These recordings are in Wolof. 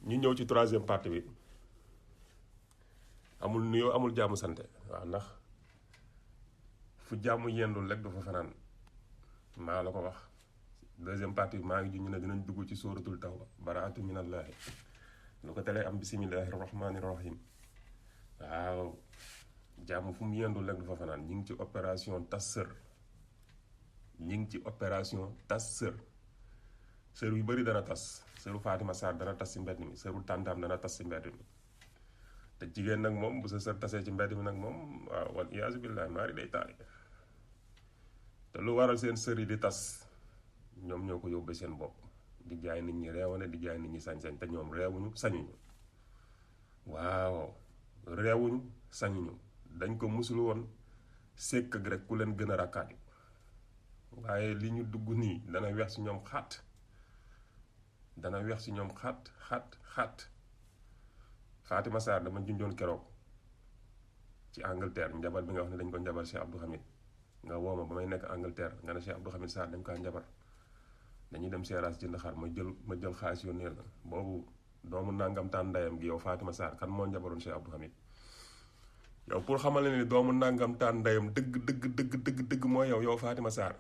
ñu ñëw ci troisième partie bi amul nuyoo amul jàmm sante waaw ndax fu jàmm yendul rek du fa fanaan maa la ko wax deuxième partie bi maa ngi ju ñu ne dinañ dugg ci sóoratul tawba baraatu minallahi lu ko telee am bisimillahi rahmaani rahim waaw jàmm fu mu yendul rek du fa fanaan ñi ngi ci opération tas sër ñi ngi ci opération tas sër sër yu bëri dana tas sëru Fatima Sarr dana tas ci mbedd mi sëru tàntaam dana tas ci mbedd mi te jigéen nag moom bu sa sër tasee ci mbedd mi nag moom waaw wal iyaasu billahi maari day taali te lu waral seen sër yi di tas ñoom ñoo ko yóbbee seen bopp di jaay nit ñi reewane di jaay nit ñi sañ-sañ te ñoom reewuñu sañuñu waaw reewuñu sañuñu dañ ko musul woon sekk ak rek ku leen gën a rakkaaju waaye li ñu dugg nii dana weex ci ñoom xaat dana weex ci ñoom xaat Fatima Sarr dama junjoon keroog ci Angleterre njabar bi nga wax ne dañ ko njabar Cheikh Abdou Hamid nga woo ma ba may nekk Angleterre nga ne Cheikh Abdou Hamid Sarr dañ kaa njabar dañuy dem seeraas jënd xar ma jël xaalis yónnee la boobu doomu nangam taan ndayam gi yow Fatima Sarr kan moo njabaroon Cheikh Abdou Hamid yow pour xamal ne ni doomu nangam taan ndayam dëgg mooy yow Fatima Sarr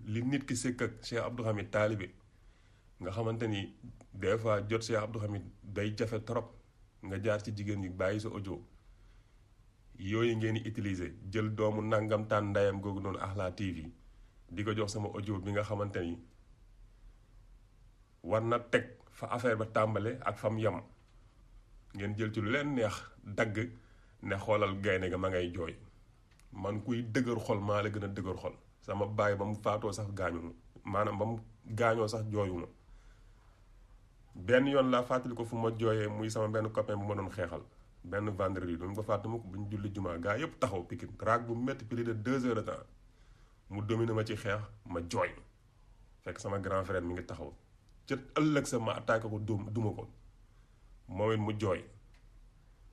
li nit ki sëkk ak Cheikh Abdou Hamid taalibe nga xamante ni des fois jot Cheikh Abdou Hamid day jafe trop nga jaar ci jigéen yi bàyyi sa audio yooyu ngeen di utiliser jël doomu nangam taan ndayam googu noonu Ahlaa TV di ko jox sama audio bi nga xamante ni war na teg fa affaire ba tàmbale ak fam yam ngeen jël ci lu leen neex dagg ne xoolal gaynde nga ma ngay jooy man kuy dëgër xol maa la gën a dëgër xol sama baay ba mu faatoo sax gaañu maanaam ba mu gaañoo sax jooyuma benn yoon laa fàttali ko fu ma jooyee muy sama benn copain bu ma doon xeexal benn vendredi du ko fàtte mu ko bu ñu julli jumaa gaa yëpp taxaw Pikine raag bu métti plus de 2 heures de temps mu domine ma ci xeex ma jooy fekk sama grand frère mi ngi taxaw ca ëllëg sa ma attaqué ko duma ko moom it mu jooy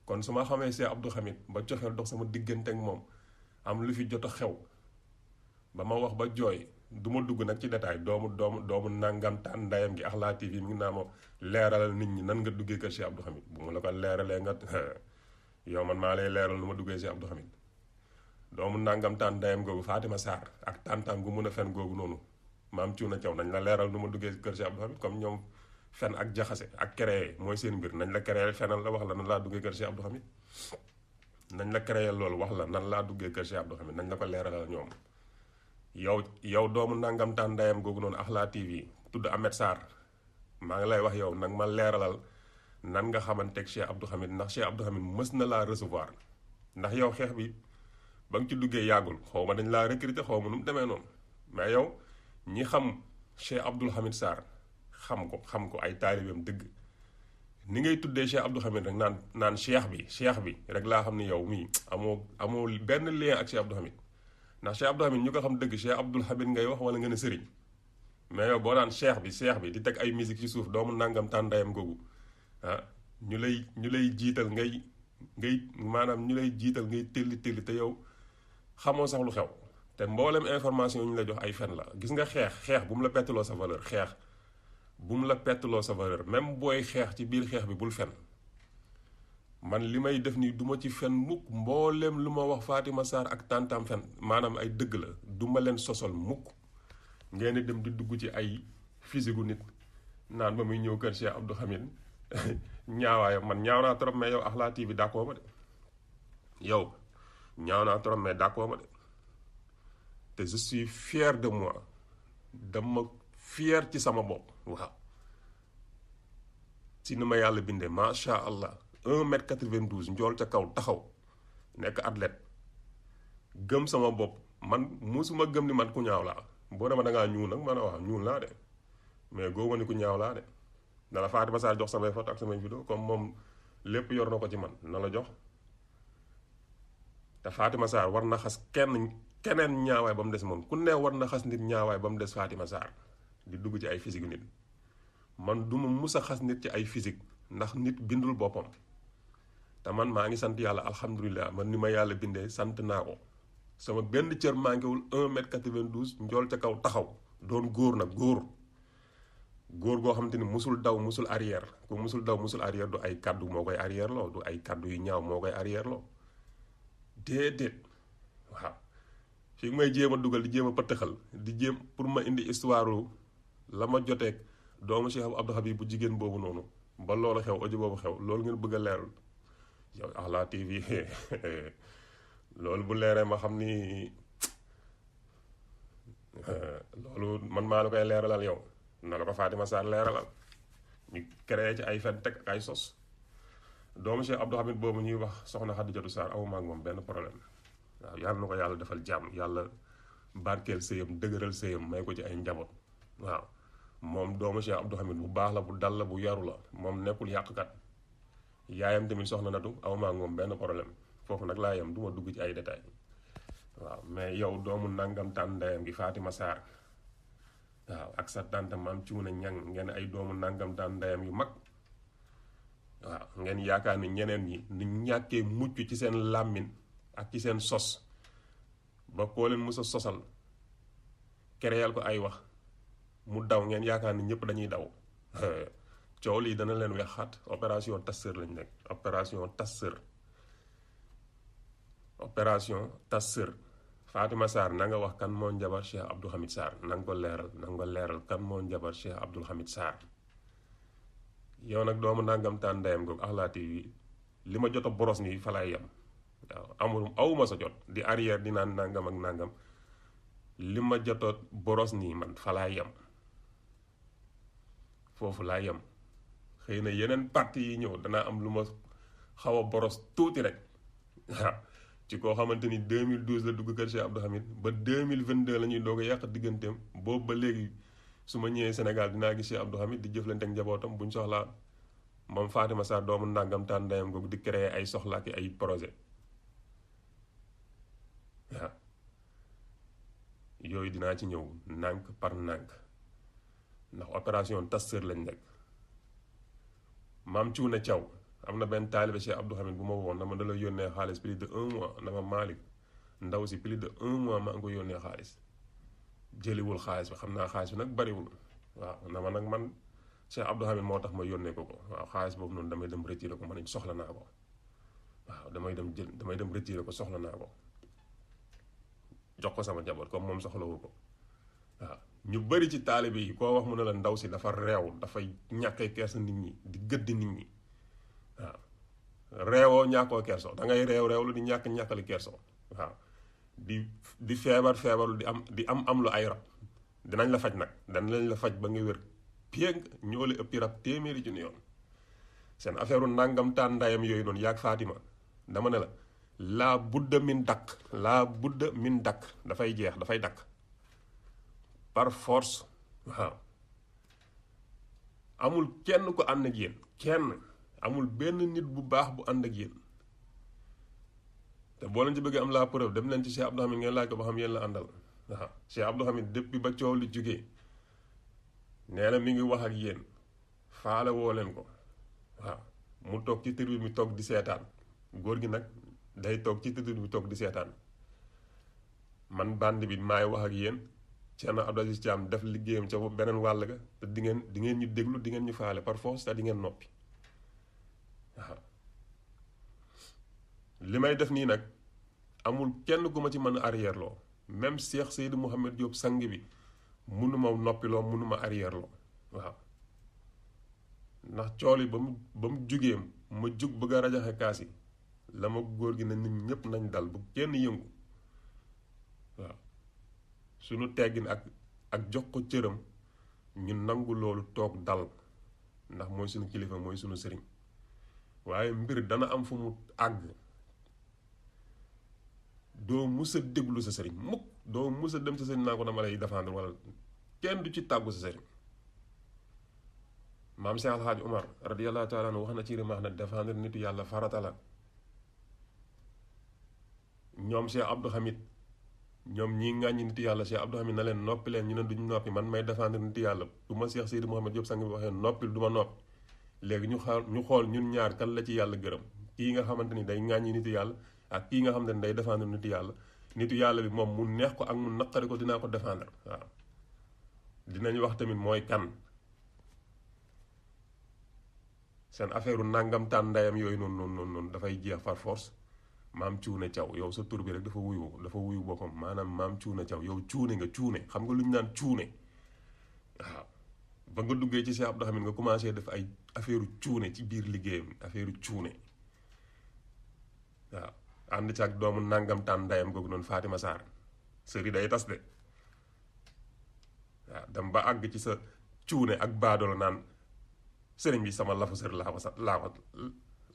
kon su ma xamee Cheikh Abdou Hamid ba cofeel dox sama diggante ak moom am lu fi jot a xew ba ma wax ba jooy du ma dugg nag ci détail doomu nangam taan ndayam gi Ahlaa TV mi ngi naa ma leeralal nit ñi nan nga duggee kër Cheikh Abdou Hamid bu ma la ko leeralee nga yow man maa lay leeral nu ma duggee Cheikh Abdou Hamid doomu nangam taan ndayam googu Fatima Sarr ak tantam gu mun a fen googu noonu maam Cuuna Caw nañ la leeral nu ma duggee kër Cheikh Abdou Hamid comme ñoom fen ak jaxase ak créé mooy seen mbir nañ la créé fenal la wax la nan laa duggee kër Cheikh Abdou Hamid nañ la créé loolu wax la nan laa duggee kër Cheikh Abdou Hamid nañ la ko leeralal ñoom yow doomu nangam taan ndayam googu noonu Ahlaa TV tudd Ahmed Sarr maa ngi lay wax yow nag ma leeralal nan nga xamanteeg Cheikh Abdou Hamid ndax Cheikh Abdou Hamid mës na laa recevoir ndax yow xeex bi ba nga ci duggee yàggul xaw ma dañ laa recruter xaw ma nu mu demee noonu mais yow ñi xam Cheikh Abdou Hamid Sarr xam ko ay taalibeem dëgg ni ngay tuddee Cheikh Abdou Hamid rek naan cheikh bi rek laa xam ni yow mii amoo benn lien ak Cheikh Abdou Hamid ndax Cheikh Abdou Hamid ñu ko xam dëgg Cheikh Abdou Hamid ngay wax wala nga ne sëriñ mais yow boo naan cheikh bi di teg ay musique ci suuf doomu nangam tàndayam googu ñu lay jiital ngay maanaam ñu lay jiital ngay telli te yow xamoo sax lu xew te mboolem information yu ñu la jox ay fen la gis nga xeex bu mu la pettaloo sa valeur même booy xeex ci biir xeex bi bul fen man li may def nii duma ci fen mukk mboolem lu ma wax Fatima Sarr ak tantam fen maanaam ay dëgg la duma leen sosol mukk ngeen dem di dugg ci ay physique nit naan ba muy ñëw kër Cheikh Abdou Hamid ñaawaayam man ñaaw naa trop mais yow Ahlaa TV d'accord ma de yow ñaaw naa trop mais d'accord ma de te je suis fier de moi dama fier ci sama bopp waaw ci ni ma yàlla bindee macha allah 1m92 njool ca kaw taxaw nekk athlète gëm sama bopp man musuma gëm ni man ku ñaaw laa boo dema dangaa ñuul nag man a wax ñuul laa de mais góoma ni ku ñaaw laa de na la Fatima Sarr jox samay photo ak samay vidéo comme moom lépp yor na ko ci man na la jox te Fatima Sarr war na xas keneen ñaawaay ba mu des moom ku ne war na xas nit ñaawaay ba mu des Fatima Sarr di dugg ci ay physique nit man duma mus a xas nit ci ay physique ndax nit bindul boppam te man maa ngi sant yàlla alhamdulilah man ni ma yàlla bindee sant naa ko sama benn cër manquéwul 1m92 njool ca kaw taxaw doon góor nag góor góor goo xamante ni musul daw musul arrière ku musul daw musul arrière du ay kaddu moo koy arrière loo du ay kaddu yu ñaaw moo koy arrière loo déedéet waaw fi may jéem a dugal di jéem a pëtëxal di jéem pour ma indi histoire la ma joteeg doomu Cheikh Abdou Habib bu jigéen boobu noonu ba loolu xew audio boobu xew loolu ngeen bëgg a leeral yow Ahlaa TV loolu bu leeree ma xam ni loolu man maa la koy leeralal yow na la ko Fatima Sarr leeralal ñu créé ci ay fen teg ak ay sos doomu Cheikh Abdou Habib boobu ñuy wax soxna Xadijatu Sarr awuma ak moom benn problème waaw yàlla na ko yàlla defal jàmm yàlla barkeel sëyam dëgëral sëyam may ko ci ay njaboot waaw moom doomu Cheikh Abdou Habib bu baax la bu dal la bu yaru la moom nekkul yàqkat yaayam tamit soxna Natu awuma ak moom benn problème foofu nag laa yem du ma dugg ci ay détails waaw mais yow doomu nangam tànn ndeyam gi Fatima Sarr waaw ak sa tante maam Cuuna Ñang ngeen ay doomu nangam tànn ndeyam yu mag waaw ngeen yaakaar ni ñeneen ñi ni ñàkkee mucc ci seen làmmin ak ci seen sos ba koo leen mës a sosal kereyal ko ay wax mu daw ngeen yaakaar ni ñëpp dañuy daw coow lii dana leen wexaat opération tasseur lañ nekk opération tasseur Fatima Sarr na nga wax kan moo njabar Cheikh Abdou Hamid Sarr na nga ko leeral kan moo njabar Cheikh Abdou Hamid Sarr yow nag doomu nangam taan ndeyam googu Ahlaa TV li ma jot a boros nii fa laay yem waaw awuma sa jot di arrière di naan nangam ak nangam li ma jot a boros nii man fa laay yem foofu laa yem xëy na yeneen parti yi ñëw danaa am lu ma xaw a boros tuuti rek waaw ci koo xamante ni 2012 la dugg kër Cheikh Abdou Hamid ba 2022 la ñuy doog a yàq digganteem boobu ba léegi su ma ñëwee Sénégal dinaa gis Cheikh Abdou Hamid di jëflante ak njabootam buñ soxlaa moom Fatima Sarr doomu ndàngam taan ndeyam googu di créer ay soxla ak ay projet waaw yooyu dinaa ci ñëw nànk par nànk ndax opération tasseur lañ nekk maam Cuuna Caw am na benn taalibe Cheikh Abdou Hamid bu ma woon dama da la yónnee xaalis plus de 1 mois dama Malick ndaw si plus de 1 mois maa ngi ko yónnee xaalis jëliwul xaalis bi xam naa xaalis bi nag bariwul waaw na nag man Cheikh Abdou Hamid moo tax ma yónnee ko waaw xaalis boobu noonu damay dem retiré ko man soxla naa ko waaw damay dem retiré ko soxla naa ko jox ko sama njaboot comme moom soxlawu ko waaw ñu bari ci taalibe yi koo wax mu ne la ndaw si dafa réew dafay ñàkkee kersa nit ñi di gëdd nit ñi waaw réewoo ñàkkoo kerso da ngay réew lu di ñàkkali kerso waaw di feebarlu di am lu ay rab dinañ la faj nag danañ la faj ba nga wér pieg ñoo la ëppi rab téeméeri junni yoon seen affaire nangam taan ndayam yooyu noonu yaag Fatima dama ne la laa budda min dakk dafay jeex dafay dakk par force waaw amul kenn ko ànd ak yéen kenn amul benn nit bu baax bu ànd ak yéen te boo leen ci bëggee am la preuve dem leen ci Cheikh Abdou Hamid ngeen laaj ko ba xam yéen la àndal waaw Cheikh Abdou Hamid depuis ba coow li jógee nee na mi ngi wax ak yéen faale woo leen ko waaw mu toog ci tribune bi toog di seetaan góor gi nag day toog ci tribune bi toog di seetaan man band bi maay wax ak yéen Thierno Abdou Aziz Thiam def liggéeyam ca beneen wàll ga te di ngeen ñu déglu di ngeen ñu faale par force te di ngeen noppi waaw li may def nii nag amul kenn ku ma ci mën a arrière loo même Cheikh Seydou Mouhamed Diop sang bi mënuma noppiloo mënuma arrière loo waaw ndax cool yi ba mu jugee ma jug bëgg a rajaxe kaas yi la ma góor gi ne nit ñëpp nañ dal bu kenn yëngu waaw suñu teggin ak jox ko cëram ñu nangu loolu toog dal ndax mooy suñu kilifa mooy suñu sëriñ waaye mbir dana am fu mu àgg doo mus a déglu sa sëriñ mukk doo mus a dem sa sëriñ naa ko dama lay défendre wala kenn du ci tàggu sa sëriñ maam Cheikh Alhaaj Omar radiyallahu taala anhu wax na ci rimaax na défendre nitu yàlla farata la ñoom Cheikh Abdou Hamid ñoom ñii ŋàññi nitu yàlla Cheikh Abdou Hamid na leen noppi leen ñu ne duñ noppi man may défendre nitu yàlla du ma Cheikh Seydou Mouhamed Diop sang bi waxee noppil du ma noppi léegi ñu xool ñun ñaar kan la ci yàlla gërëm kii nga xamante ni day ŋàññi nitu yàlla ak kii nga xamante ni day défendre nitu yàlla bi moom mu neex ko ak mu naqari ko dinaa ko défendre waaw dinañ wax tamit mooy kan seen affaire nangam tàn ndayam yooyu noonu dafay jeex par force. maam cuune caw yow sa tur bi rek dafa wuyu boppam maanaam maam cuune caw yow cuune nga cuune xam nga lu ñu naan cuune waaw ba nga duggee ci Cheikh Abdou Hamid nga commencé def ay affaire cuune ci biir liggéeyam affaire cuune waaw ànd ci ak doomu nangam tàn ndayam googu noonu Fatima Sarr sëri day tas de waaw dem ba àgg ci sa cuune ak baadoolo naan sëriñ bi sama lafu sër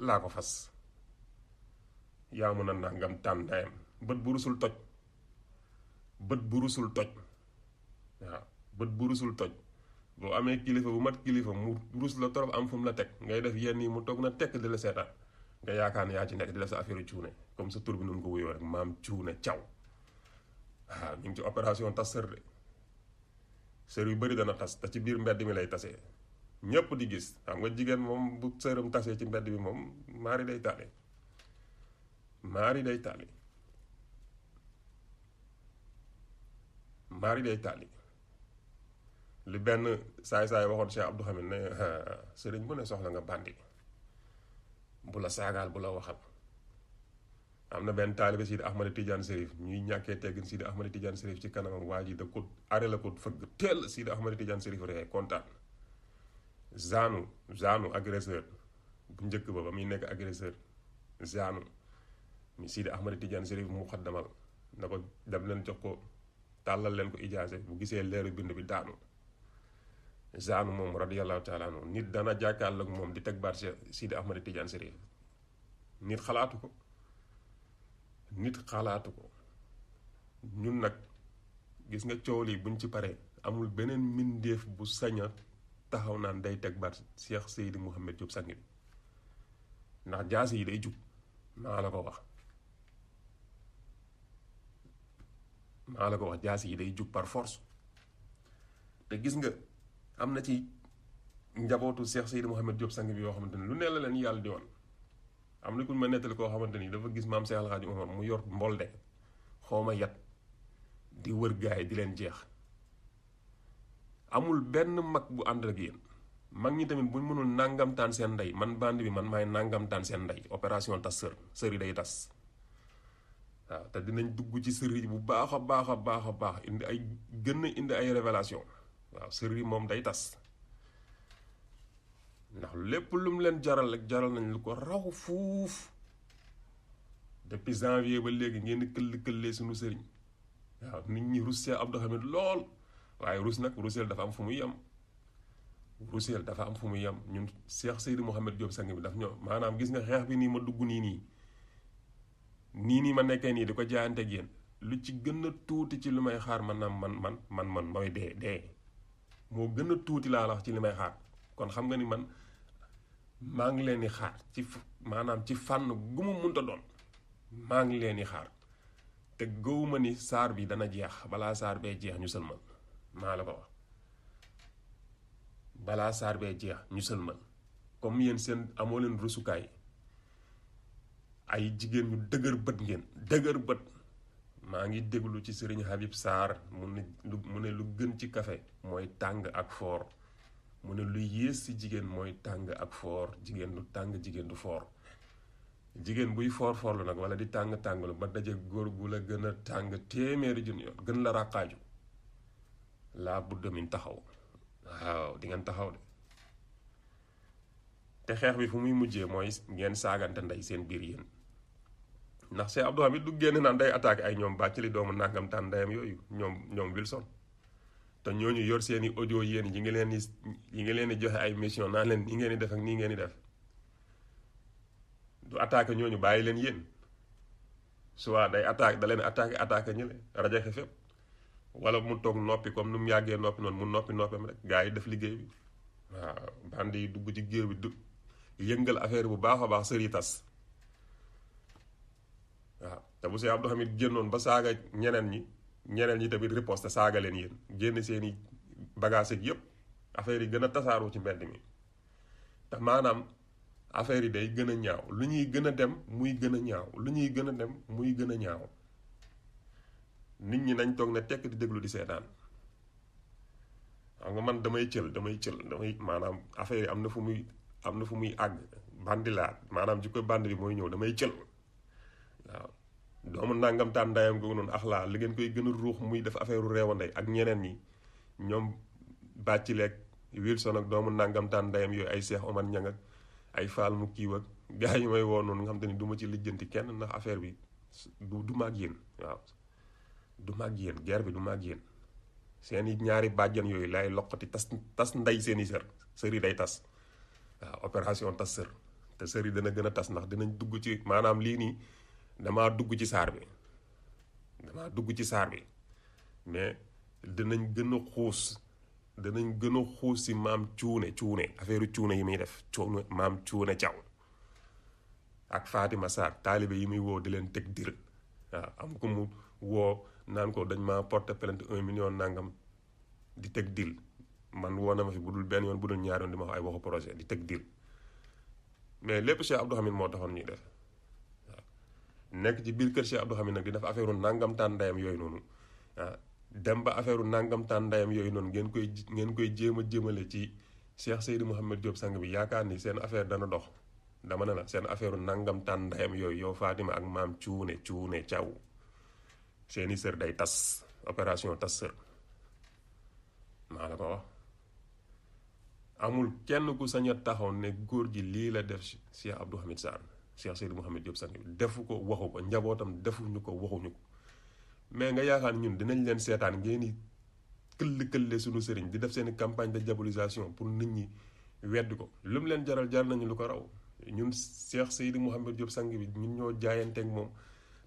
laa ko fas yaa mun a nangam tàn ndayam bët bu rusul toj waaw bët bu rusul toj boo amee kilifa bu mat kilifa mu rus la torop am fu mu la teg ngay def yenn yi mu toog na tekk di la seetaan nga yaakaar ne yaa ci nekk di def sa affaire cuune comme sa tur bi noonu ko wuyoo rek maam cuune caw waaw ñu ngi ci opération tas sër de sër yu bëri dana tas te ci biir mbedd mi lay tasee ñépp di gis xam nga jigéen moom bu sëram tasee ci mbedd bi moom maari day taali maari day taali li benn saay-saay waxoon Cheikh Abdou Hamid ne sëriñ bu ne soxla nga bandi bu la saagaal bu la waxal am na benn taalibe Sidi Ahmad Tidiane Serif ñuy ñàkkee teggin Sidi Ahmad Tidiane Serif ci kanamam waa ji da ko are la ko fëgg teel Sidi Ahmad Tidiane Serif ree kontaan zaanu agresseur bu njëkk ba muy nekk agresseur zaanu mi Sidi Ahmad Tidiane Serif mu xaddamal na ko dem leen jox ko tàllal leen ko ijaase bu gisee leeru bind bi daanu zaanu moom radiyallahu taala anhu nit dana jàkkaarloog moom di teg baat Sidi Ahmad Tidiane Serif nit xalaatu ko ñun nag gis nga coow lii buñ ci paree amul beneen mbindeef bu saña taxaw naan day teg baat Cheikh Seydi Mouhamed Diop sang bi ndax jaasi yi day jug maa la ko wax jaasi yi day jug par force te gis nga am na ci njabootu Cheikh Seydi Mouhamed Diop sang bi yoo xamante ni lu ne la leen yàlla di woon am na ku ma nettali koo xamante ni dafa gis maam Cheikh El Hadji Omar mu yor mbolde xawma yat di wër gaay di leen jeex amul benn mag bu ànd ak yéen mag ñi tamit buñ mënul nangamtaan seen ndey man bandi bi man maay nangamtaan seen ndey opération tas sër yi day tas waaw te dinañ dugg ci sër yi bu baax a baax indi ay révélation waaw sër yi moom day tas ndax lépp lu mu leen jaral rek jaral nañ lu ko raw fuuf depuis janvier ba léegi ngeen di këllee suñu sëriñ waaw nit ñi rus Cheikh Abdou Hamid lool waaye ruseel dafa am fu muy yem ñun Cheikh Seydi Mouhamed Diop sang bi daf ñoo maanaam gis nga xeex bi nii ma dugg nii ma nekkee nii di ko jaayante ak yéen lu ci gën a tuuti ci lu may xaar man mooy dee moo gën a tuuti laa la wax ci li may xaar kon xam nga ni man maa ngi leen di xaar maanaam ci fànn gu mu munta doon maa ngi leen di xaar te gëwuma ni saar bi dana jeex balaa saar bee jeex ñu sëlmal maa la ko wax balaa saar bee jeex ñu sëlmal comme yéen seen amoo leen rusukaay ay jigéen ñu dëgër bët maa ngi déglu ci sëriñ Habib Sarr mu ne lu gën ci café mooy tàng ak foor mu ne lu yées ci jigéen mooy tàng ak foor jigéen du tàng jigéen du foor jigéen buy foorlu nag wala di tàng-tànglu ba daje góor gu la gën a tàng téeméeri junni yoon gën la ràqaaju laa budda min taxaw waaw di ngeen taxaw de te xeex bi fu muy mujjee mooy ngeen saagante ndey seen biir yéen ndax Cheikh Abdou Hamid du génn naan day attaqué ay ñoom bàcc li doomu nangam tàn ndeyam yooyu ñoom Wilson te ñooñu yor seeni audio yéen yi ngi leen di joxe ay mission naan leen nii ngeen di def ak nii ngeen di def du attaqué ñooñu bàyyi leen yéen soit day da leen attaqué ñële rajaxe fépp wala mu toog noppi comme nu mu yàggee noppi noonu mu noppam rek gars yi def liggéey bi waaw bandi yi dugg ci géew bi yëngal affaire bu baax a baax sëri tas waaw te bu Cheikh Abdou Hamid génnoon ba saaga ñeneen ñi tamit riposte saaga leen yéen génn seeni bagage ak yëpp affaire yi gën a tasaaroo ci mbedd mi te maanaam affaire yi day gën a ñaaw lu ñuy gën a dem muy gën a ñaaw nit ñi nañ toog ne tekk di déglu di seetaan xam nga man damay cël maanaam affaire yi am na fu muy am na fu muy àgg bandilaat maanaam jikko bandi bi mooy ñëw damay jël waaw doomu nangam taan ndayam googu noonu axlaa li ngeen koy gën a ruux muy def affaire réewandey ak ñeneen ñi ñoom bàcci leeg Wilson ak doomu nangam taan ndayam yooyu ay Cheikh Omar Niang ak ay Fall mu kiiw ak gars yi may woo noonu nga xam te ni du ma ci lijjanti kenn ndax affaire bi du maag yéen waaw du maag yéen guerre bi du maag yéen seeni ñaari bàjjan yooyu lay loqati tas ndey seeni sër yi day tas waaw opération tas sër te sër yi dana gën a tas ndax dinañ dugg ci maanaam lii nii damaa dugg ci saar bi mais dinañ gën a xuus si maam cuune affaire cuune yi muy def maam cuune caw ak Fatima Sarr taalibe yi muy woo di leen teg dir waaw am ko mu woo naan ko dañ ma porter plainte 1 million nangam di teg dil man woo na ma fi bu dul benn yoon bu dul ñaari yoon di ma wax ay waxu projet di teg dil mais lépp Cheikh Abdou Hamid moo taxoon ñuy def waaw nekk ci biir kër Cheikh Abdou Hamid nag di def affaire nangam taan ndayam yooyu noonu ah dem ba affaire nangam taan ndayam yooyu noonu ngeen koy jéem a jëmale ci Cheikh Seydou Mouhamed Diop sang bi yaakaar ni seen affaire dana dox dama ne la seen affaire nangam taan ndayam yooyu yow Fatima ak maam cuune caw seeni sër day tas opération tas sër maa la ko wax amul kenn ku sañ a taxaw ne góor gi lii la def Cheikh Abdou Hamid Sarr Cheikh Seydou Mouhamed Diop sang bi defu ko waxu ko njabootam defuñu ko waxuñu ko mais nga yaakaar ñun dinañ leen seetaan ngeen di këlle suñu sëriñ di def seeni campagne de diabolisation pour nit ñi weddi ko lu mu leen jaral nañu lu ko raw ñun Cheikh Seydou Mouhamed Diop sang bi ñun ñoo jaayanteeg moom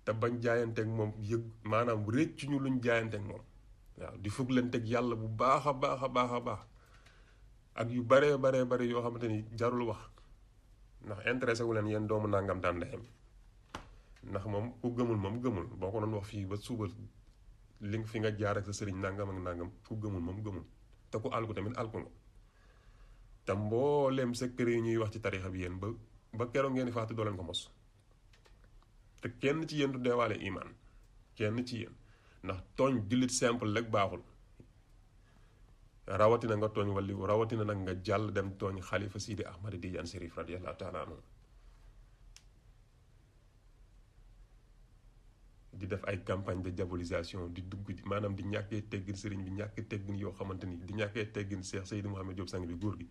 te bañ jaayanteeg moom yëg maanaam réccu ñu luñ jaayanteeg moom waaw di fugg leen teg yàlla bu baax a baax ak yu bare yoo xamante ni jarul wax ndax intéressé wu leen yéen doomu nangam daan ndeyam ndax moom ku gëmul boo ko doon wax fii ba suba li fi nga jaar ak sa sëriñ nangam ak nangam ku gëmul moom gëmul te ku alku tamit alku nga te mbooleem secret yi ñuy wax ci tarixa bi yéen ba keroog ngeen di faatu doo leen ko mos te kenn ci yéen du deewaale iman kenn ci yéen ndax tooñ jullit simple rek baaxul rawatina nga tooñ wali rawatina nag nga jàll dem tooñ xalifa Sidi Ahmad Tidiane Chérif radiyallahu taala anhu di def ay campagne de diabolisation di dugg maanaam di ñàkkee teggin sëriñ bi ñàkk teggin yoo xamante ni di ñàkkee teggin Cheikh Seydou Mouhamed Diop sang bi góor gi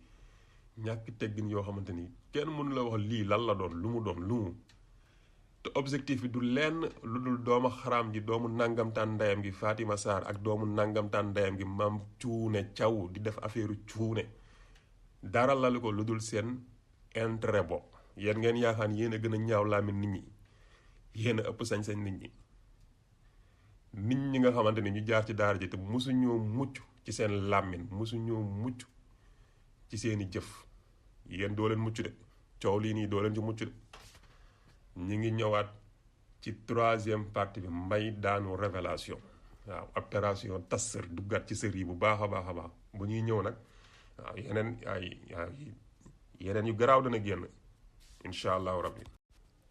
ñàkk teggin yoo xamante ni kenn mënu la wax lii lan la doon lu mu te objectif bi du lenn lu dul doomu xaraam ji doomu nangamtaan ndeyam gi Fatima Sarr ak doomu nangamtaan ndeyam gi maam cuune caw di def affaire cuune dara la ko lu dul seen intérêt bopp yéen ngeen yaakaar yéen a gën a ñaaw laamin nit ñi yéen a ëpp sañ-sañ nit ñi nga xamante ni ñu jaar ci daara ji te mosuñoo mucc ci seen làmmin mosuñoo mucc ci seeni jëf yéen doo leen mucc de coow lii nii doo leen ci mucc de ñi ngi ñëwaat ci 3e partie bi mbay daanu révélation waaw opération tas sër duggaat ci sër yi bu baax a baax bu ñuy ñëw nag waaw yeneen yu garaaw dana génn incha allahu rabbi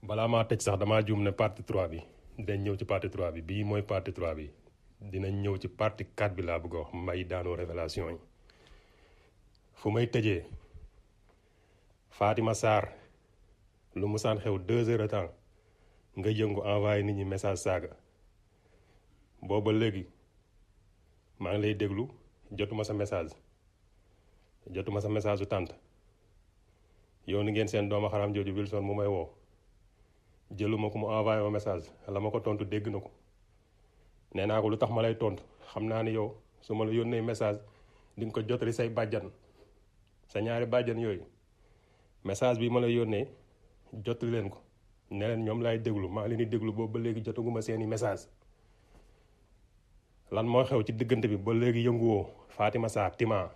balaa maa tëj sax damaa juum ne partie 3 bi dañ ñëw ci partie 3 bi bii mooy partie 3 bi dinañ ñëw ci partie 4 bi laa bëgg a wax mbay daanu révélation yi fu may tëjee Fatima Sarr lu musaan xew 2 heures de temps nga yëngu envoyé nit ñi message saaga booba léegi maa ngi lay déglu jotuma sa message su tànt yow ni ngeen seen dooma xaram jooju Wilson mu may woo jëluma ko mu envoyé ma message la ma ko tontu dégg na ko nee naa ko lu tax ma lay tontu xam naa ni yow su ma la yónnee message di nga ko jotali say bàjjan sa ñaari bàjjan yooyu message bi ma la yónnee jotali leen ko ne leen ñoom laay déglu maa leen di déglu boobu ba léegi jotaguma seeni message lan moo xew ci diggante bi ba léegi yënguwoo Fatima Sarr Tima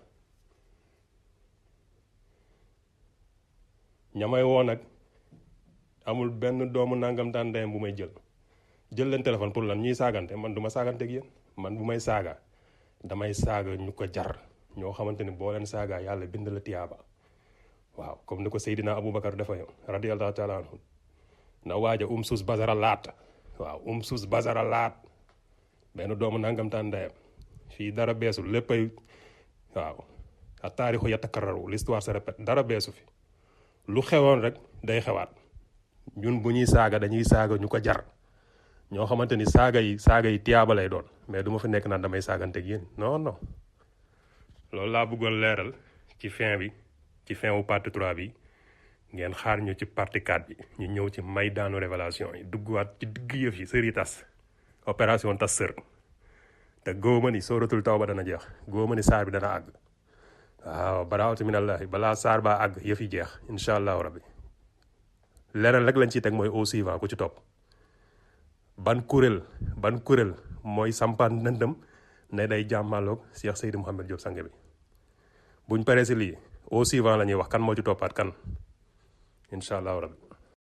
ñamay woo nag amul benn doomu nangam daan ndeyam bu may jël leen téléphone pour lan ñuy saagante man du ma saagante ak yéen man bu may saaga damay saaga ñu ko jar ñoo xamante ni boo leen saaga yàlla bind la tiyaaba waaw comme ni ko Seydina Aboubacar dafa yow radiyallahu taala anhu na waaja suus basara laat waaw suus basara laat benn doomu nangam taan ndeyam fii dara beesul léppay waaw a taarixu yatakarraru l'histoire se répète dara beesu fi lu xewoon rek day xewaat ñun bu ñuy saaga dañuy saaga ñu ko jar ñoo xamante ni saaga yi tiyaaba lay doon mais du ma fi nekk naan damay saaganteeg yéen non non loolu laa bëggoon leeral ci fin wu partie 3 bi ngeen xaar ñu ci partie 4 bi ñu ñëw ci may daanu révélation yi duggaat ci digg yëf yi sëri tas opération tas sër te góoma ni sóoratul taw ba dana jeex góoma ni saar bi dana àgg waaw baraawatu minallahi balaa saar baa àgg yëf yi jeex incha allahu rabbi leneen rek lañ ciy teg mooy au suivant ku ci topp ban kuréel mooy sampaan ndëndëm ne day jàmmaloog Cheikh Seydi Mouhamed Diop Sange bi buñ paree si lii au suivant la ñuy wax kan moo ci toppaat kan incha allahu rabbi